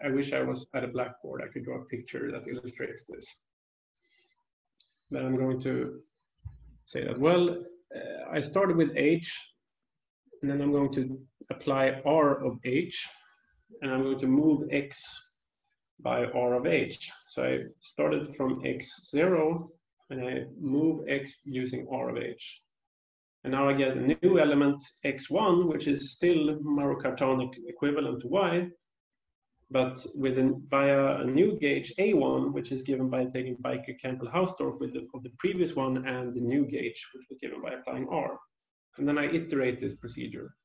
wish I was at a blackboard. I could draw a picture that illustrates this. But I'm going to say that, well, I started with H, and then I'm going to apply R of H, and I'm going to move X by R of H. So I started from X0, and I move X using R of H. And now I get a new element, X1, which is still Marrow-Cartan equivalent to Y, but via a new gauge, A1, which is given by taking Beiker-Campbell-Hausdorff of the previous one, and the new gauge, which was given by applying R. And then I iterate this procedure.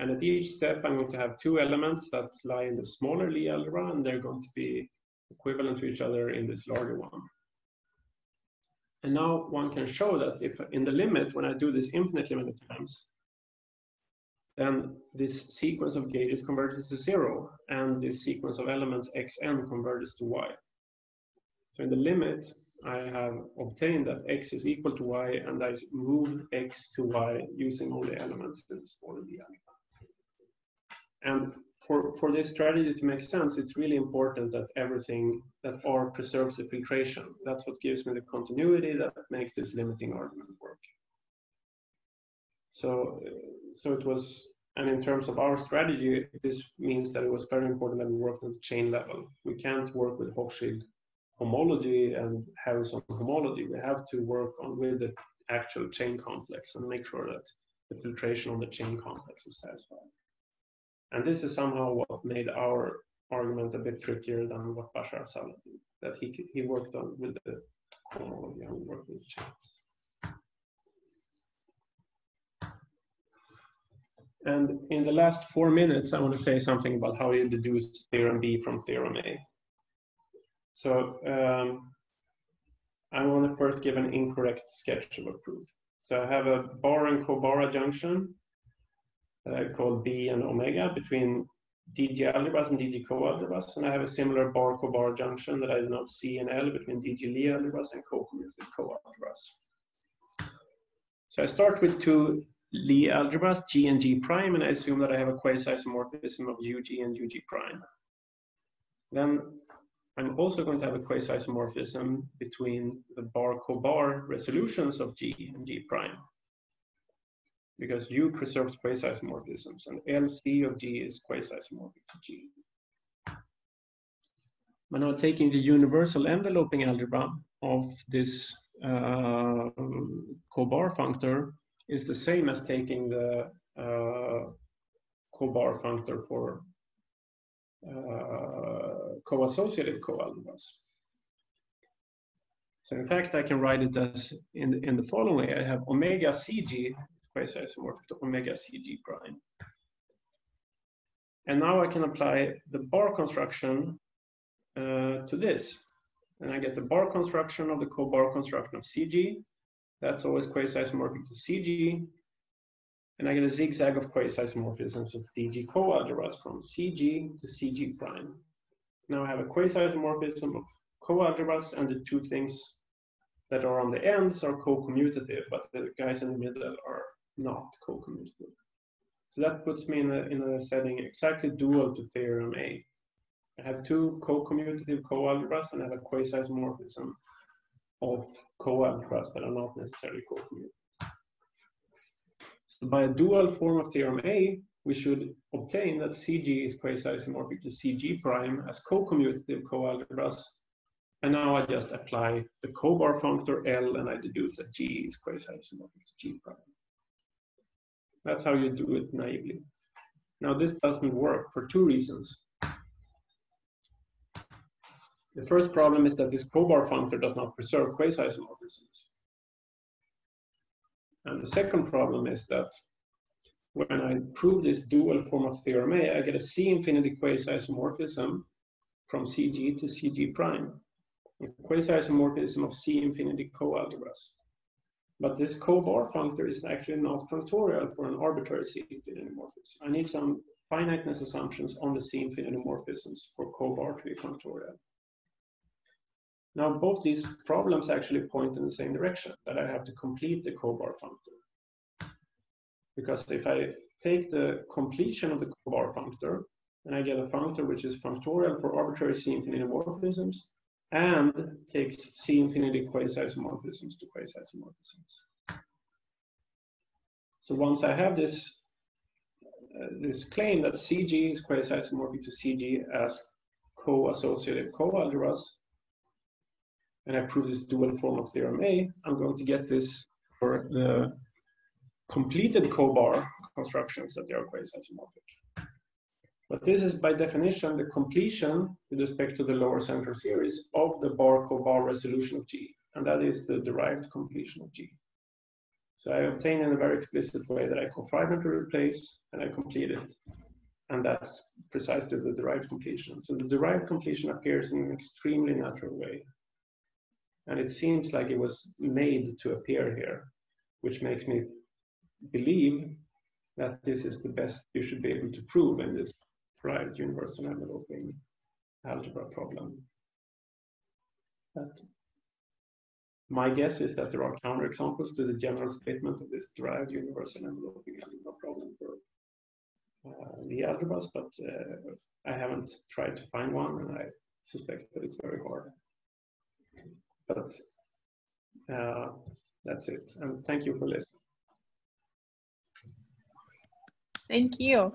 And at each step, I'm going to have two elements that lie in the smaller Lie algebra, and they're going to be equivalent to each other in this larger one. And now one can show that if in the limit, when I do this infinitely many times, then this sequence of gauges converges to 0, and this sequence of elements xn converges to y. So in the limit, I have obtained that x is equal to y, and I move x to y using only elements in the smaller Lie algebra. And for this strategy to make sense, it's really important that everything that R preserves the filtration. That's what gives me the continuity that makes this limiting argument work. So it was, and in terms of our strategy, this means that it was very important that we worked at the chain level. We can't work with Hochschild homology and Harrison homology. We have to work with the actual chain complex and make sure that the filtration on the chain complex is satisfied. And this is somehow what made our argument a bit trickier than what Bashar Saleh did, that he worked on with the homology and worked with chains. And in the last 4 minutes, I want to say something about how you deduce theorem B from theorem A. So I want to first give an incorrect sketch of a proof. So I have a bar and co-bar junction called B and omega between DG algebras and DG co-algebras, and I have a similar bar co-bar junction that I denote C and L between DG Lie algebras and co-commutative co-algebras. So I start with two Lie algebras, G and G prime, and I assume that I have a quasi-isomorphism of UG and UG prime. Then I'm also going to have a quasi-isomorphism between the bar co-bar resolutions of G and G prime, because U preserves quasi-isomorphisms, and LC of G is quasi-isomorphic to G. But now taking the universal enveloping algebra of this co-bar functor is the same as taking the co-bar functor for co-associative co-algebras. So in fact, I can write it as in the following way. I have omega CG quasi-isomorphic to omega CG prime. And now I can apply the bar construction to this. And I get the bar construction of the co-bar construction of CG. That's always quasi-isomorphic to CG. And I get a zigzag of quasi-isomorphisms of DG co-algebras from CG to CG prime. Now I have a quasi-isomorphism of co-algebras, and the two things that are on the ends are co-commutative, but the guys in the middle are not co-commutative. So that puts me in a setting exactly dual to theorem A. I have two co-commutative co-algebras, and I have a quasi-isomorphism of co-algebras that are not necessarily co-commutative. So by a dual form of theorem A, we should obtain that CG is quasi-isomorphic to CG prime as co-commutative co-algebras. And now I just apply the co-bar functor L, and I deduce that G is quasi-isomorphic to G prime. That's how you do it naively. Now this doesn't work for two reasons. The first problem is that this co-bar functor does not preserve quasi-isomorphisms. And the second problem is that when I prove this dual form of theorem A, I get a C-infinity quasi-isomorphism from CG to CG prime, a quasi-isomorphism of C-infinity co-algebras. But this co-bar functor is actually not functorial for an arbitrary C-infinity morphism. I need some finiteness assumptions on the C-infinity morphisms for co-bar to be functorial. Now, both these problems actually point in the same direction, that I have to complete the co-bar functor. Because if I take the completion of the co-bar functor, then I get a functor which is functorial for arbitrary C-infinity morphisms and takes C-infinity quasi-isomorphisms to quasi-isomorphisms. So once I have this claim that CG is quasi-isomorphic to CG as co-associative co-algebras, and I prove this dual form of theorem A, I'm going to get this for the completed co-bar constructions that they are quasi-isomorphic. But this is by definition the completion with respect to the lower central series of the bar co-bar resolution of G, and that is the derived completion of G. So I obtain in a very explicit way that I cofinitely replace and I complete it, and that's precisely the derived completion. So the derived completion appears in an extremely natural way. And it seems like it was made to appear here, which makes me believe that this is the best you should be able to prove in this derived universal enveloping algebra problem. But my guess is that there are counterexamples to the general statement of this derived universal enveloping algebra problem for the algebras, but I haven't tried to find one, and I suspect that it's very hard. But that's it, and thank you for listening.
Thank you.